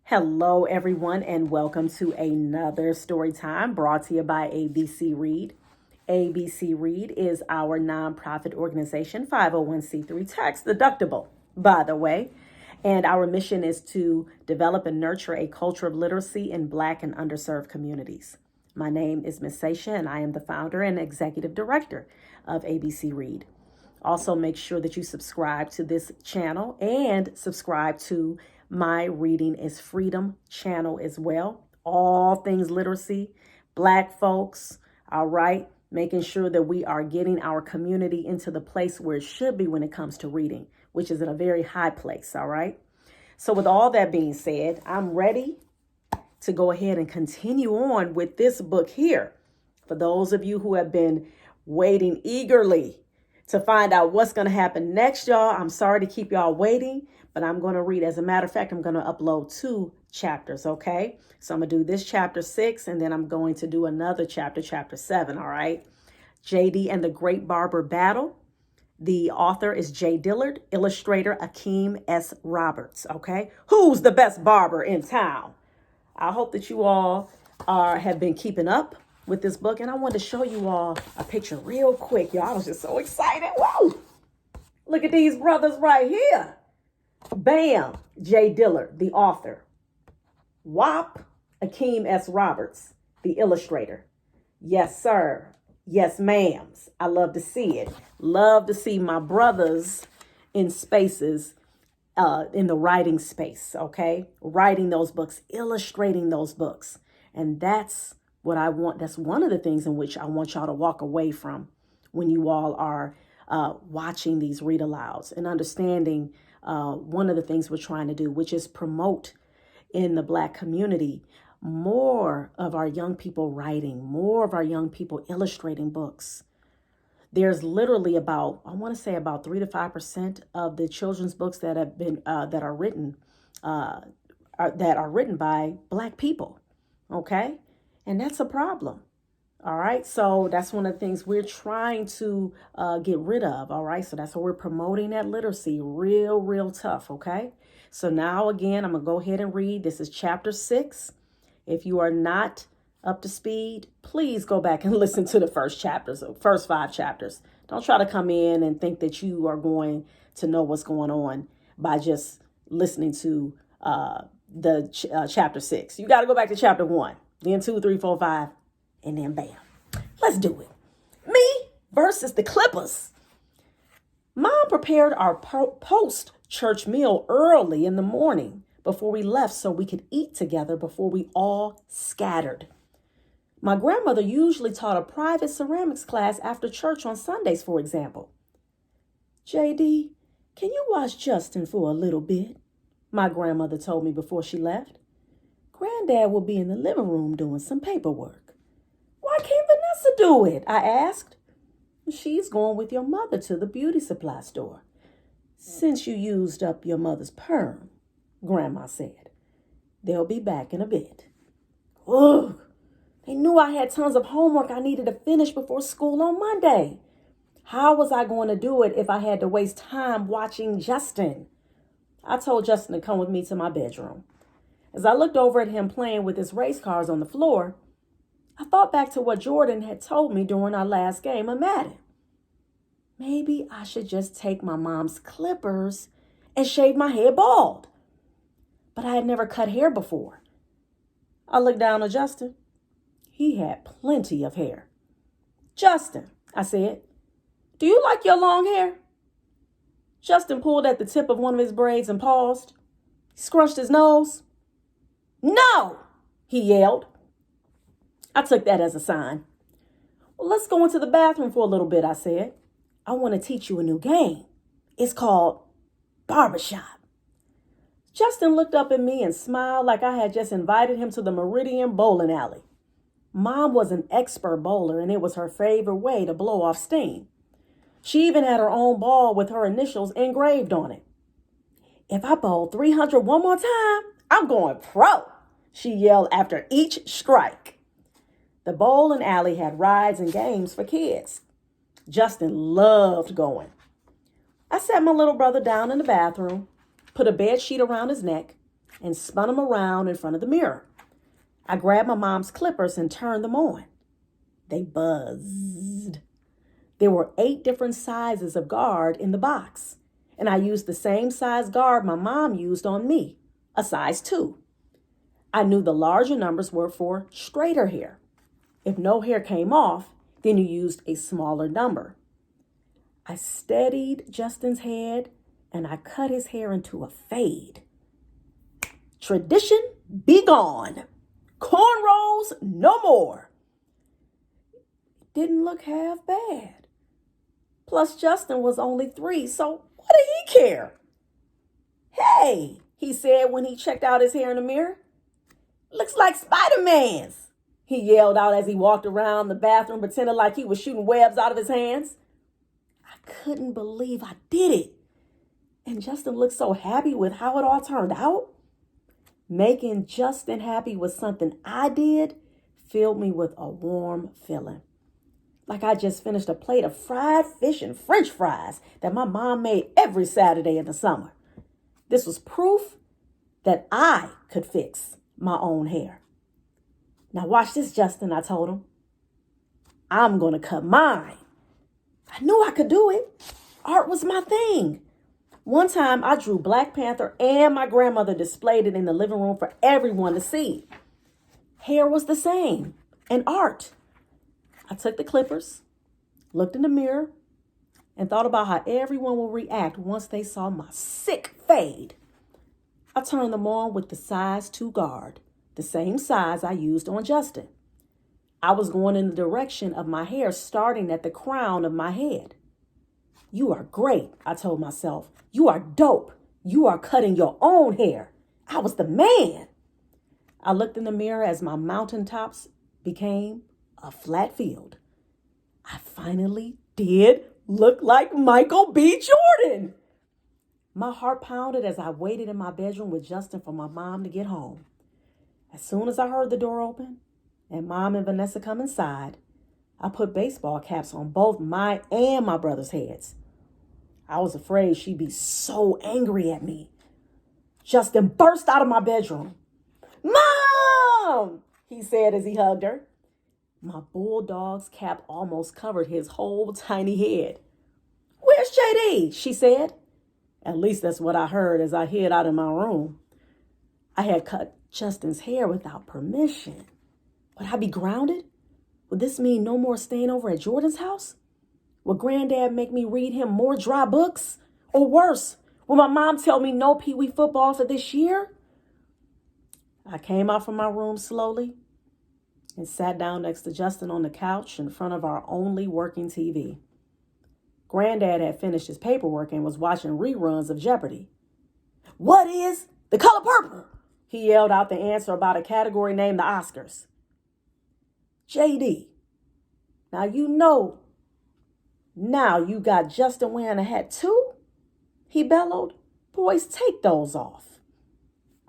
Hello, everyone, and welcome to another story time brought to you by ABC Read. ABC Read is our nonprofit organization, 501c3, tax deductible, by the way. And our mission is to develop and nurture a culture of literacy in Black and underserved communities. My name is Ms. Seisha, and I am the founder and executive director of ABC Read. Also, make sure that you subscribe to this channel and subscribe to my Reading is Freedom channel as well. All things literacy, Black folks, all right, making sure that we are getting our community into the place where it should be when it comes to reading, which is in a very high place, all right? So with all that being said, I'm ready to go ahead and continue on with this book here. For those of you who have been waiting eagerly to find out what's going to happen next, y'all, I'm sorry to keep y'all waiting, but I'm going to read. As a matter of fact, I'm going to upload 2 chapters, okay? So I'm going to do this chapter 6, and then I'm going to do another chapter 7, all right? JD and the Great Barber Battle. The author is J. Dillard, illustrator Akeem S. Roberts, okay? Who's the best barber in town? I hope that you all have been keeping up with this book, and I wanted to show you all a picture real quick, y'all. I was just so excited. Whoa! Look at these brothers right here. Bam! J. Dillard, the author. Whop! Akeem S. Roberts, the illustrator. Yes, sir. Yes, ma'ams. I love to see it. Love to see my brothers in spaces, in the writing space, okay? Writing those books, illustrating those books. And that's what I want. That's one of the things in which I want y'all to walk away from when you all are watching these read alouds and understanding one of the things we're trying to do, which is promote in the Black community more of our young people writing, more of our young people illustrating books. There's literally about 3 to 5% of the children's books that have been that are written by Black people. Okay, and that's a problem. All right, so that's one of the things we're trying to get rid of. All right, so that's what we're promoting, that literacy, real tough. Okay, so now again, I'm gonna go ahead and read. This is chapter 6. If you are not up to speed, please go back and listen to the first 5 chapters. Don't try to come in and think that you are going to know what's going on by just listening to chapter 6. You got to go back to chapter 1, then 2, 3, 4, 5, and then bam. Let's do it. Me versus the Clippers. Mom prepared our post-church meal early in the morning before we left so we could eat together before we all scattered. My grandmother usually taught a private ceramics class after church on Sundays, for example. JD, can you watch Justin for a little bit? My grandmother told me before she left. Granddad will be in the living room doing some paperwork. Why can't Vanessa do it? I asked. She's going with your mother to the beauty supply store. Since you used up your mother's perm, Grandma said. They'll be back in a bit. Ugh. They knew I had tons of homework I needed to finish before school on Monday. How was I going to do it if I had to waste time watching Justin? I told Justin to come with me to my bedroom. As I looked over at him playing with his race cars on the floor, I thought back to what Jordan had told me during our last game of Madden. Maybe I should just take my mom's clippers and shave my head bald. But I had never cut hair before. I looked down at Justin. He had plenty of hair. Justin, I said, do you like your long hair? Justin pulled at the tip of one of his braids and paused. He scrunched his nose. No, he yelled. I took that as a sign. Well, let's go into the bathroom for a little bit, I said. I want to teach you a new game. It's called Barbershop. Justin looked up at me and smiled like I had just invited him to the Meridian bowling alley. Mom was an expert bowler, and it was her favorite way to blow off steam. She even had her own ball with her initials engraved on it. If I bowl 300 one more time, I'm going pro, she yelled after each strike. The bowling alley had rides and games for kids. Justin loved going. I sat my little brother down in the bathroom, put a bed sheet around his neck, and spun them around in front of the mirror. I grabbed my mom's clippers and turned them on. They buzzed. There were 8 different sizes of guard in the box, and I used the same size guard my mom used on me, a size 2. I knew the larger numbers were for straighter hair. If no hair came off, then you used a smaller number. I steadied Justin's head and I cut his hair into a fade. Tradition be gone. Cornrows no more. It didn't look half bad. Plus, Justin was only 3, so what did he care? Hey, he said when he checked out his hair in the mirror. Looks like Spider-Man's, he yelled out as he walked around the bathroom, pretending like he was shooting webs out of his hands. I couldn't believe I did it. And Justin looked so happy with how it all turned out. Making Justin happy with something I did filled me with a warm feeling. Like I just finished a plate of fried fish and French fries that my mom made every Saturday in the summer. This was proof that I could fix my own hair. Now watch this, Justin, I told him. I'm going to cut mine. I knew I could do it. Art was my thing. One time I drew Black Panther and my grandmother displayed it in the living room for everyone to see. Hair was the same, and art. I took the clippers, looked in the mirror, and thought about how everyone will react once they saw my sick fade. I turned them on with the size 2 guard, the same size I used on Justin. I was going in the direction of my hair starting at the crown of my head. You are great, I told myself. You are dope. You are cutting your own hair. I was the man. I looked in the mirror as my mountaintops became a flat field. I finally did look like Michael B. Jordan. My heart pounded as I waited in my bedroom with Justin for my mom to get home. As soon as I heard the door open and Mom and Vanessa come inside, I put baseball caps on both my and my brother's heads. I was afraid she'd be so angry at me. Justin burst out of my bedroom. Mom, he said as he hugged her. My bulldog's cap almost covered his whole tiny head. Where's JD? She said. At least that's what I heard as I hid out in my room. I had cut Justin's hair without permission. Would I be grounded? Would this mean no more staying over at Jordan's house? Would Granddad make me read him more dry books? Or worse, will my mom tell me no Pee Wee football for this year? I came out from my room slowly and sat down next to Justin on the couch in front of our only working TV. Granddad had finished his paperwork and was watching reruns of Jeopardy. What is the color purple? He yelled out the answer about a category named the Oscars. JD, now you got Justin wearing a hat too? He bellowed. Boys, take those off.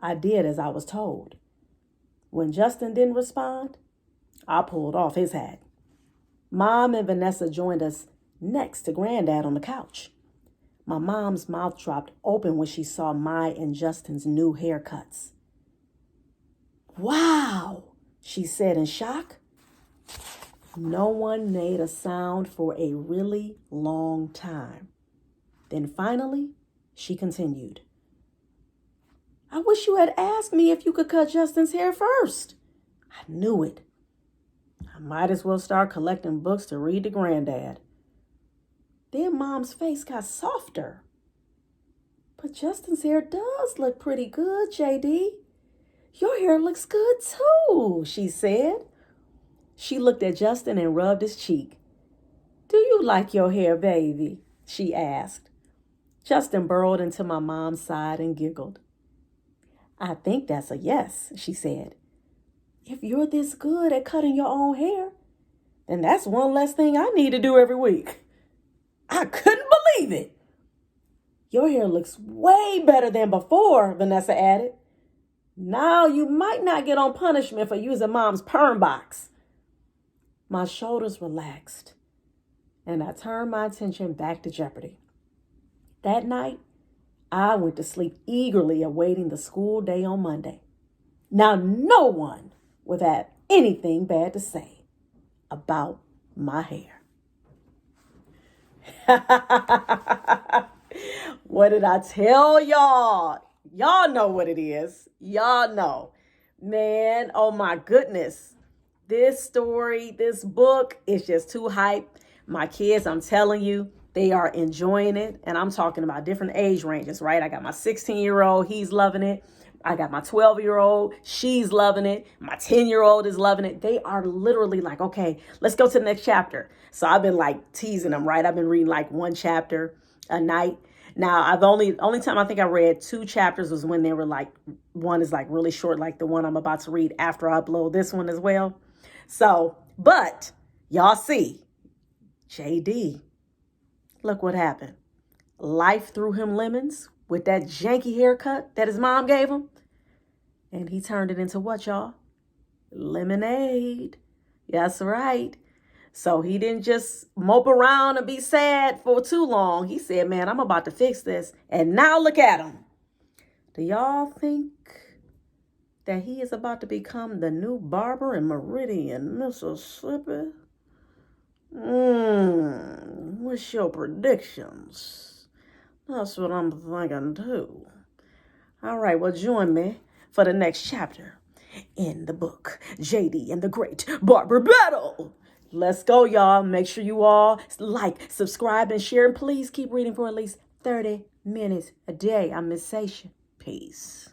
I did as I was told. When Justin didn't respond, I pulled off his hat. Mom and Vanessa joined us next to Granddad on the couch. My mom's mouth dropped open when she saw my and Justin's new haircuts. Wow, she said in shock. No one made a sound for a really long time. Then finally, she continued. I wish you had asked me if you could cut Justin's hair first. I knew it. I might as well start collecting books to read to Granddad. Then Mom's face got softer. But Justin's hair does look pretty good, JD. Your hair looks good too, she said. She looked at Justin and rubbed his cheek. Do you like your hair, baby? She asked. Justin burrowed into my mom's side and giggled. I think that's a yes, she said. If you're this good at cutting your own hair, then that's one less thing I need to do every week. I couldn't believe it. Your hair looks way better than before, Vanessa added. Now you might not get on punishment for using Mom's perm box. My shoulders relaxed, and I turned my attention back to Jeopardy. That night, I went to sleep eagerly awaiting the school day on Monday. Now, no one would have anything bad to say about my hair. What did I tell y'all? Y'all know what it is. Y'all know. Man, oh my goodness. This story, this book is just too hype. My kids, I'm telling you, they are enjoying it. And I'm talking about different age ranges, right? I got my 16-year-old, he's loving it. I got my 12-year-old, she's loving it. My 10-year-old is loving it. They are literally like, okay, let's go to the next chapter. So I've been like teasing them, right? I've been reading like one chapter a night. Now, I've only time I think I read 2 chapters was when they were like, one is like really short, like the one I'm about to read after I upload this one as well. So, but y'all see, JD, look what happened. Life threw him lemons with that janky haircut that his mom gave him. And he turned it into what, y'all? Lemonade. That's right. So he didn't just mope around and be sad for too long. He said, man, I'm about to fix this. And now look at him. Do y'all think that he is about to become the new barber in Meridian, Mississippi? What's your predictions? That's what I'm thinking too. All right, well, join me for the next chapter in the book, JD and the Great Barber Battle. Let's go, y'all. Make sure you all like, subscribe, and share. And please keep reading for at least 30 minutes a day. I'm Miss Sation. Peace.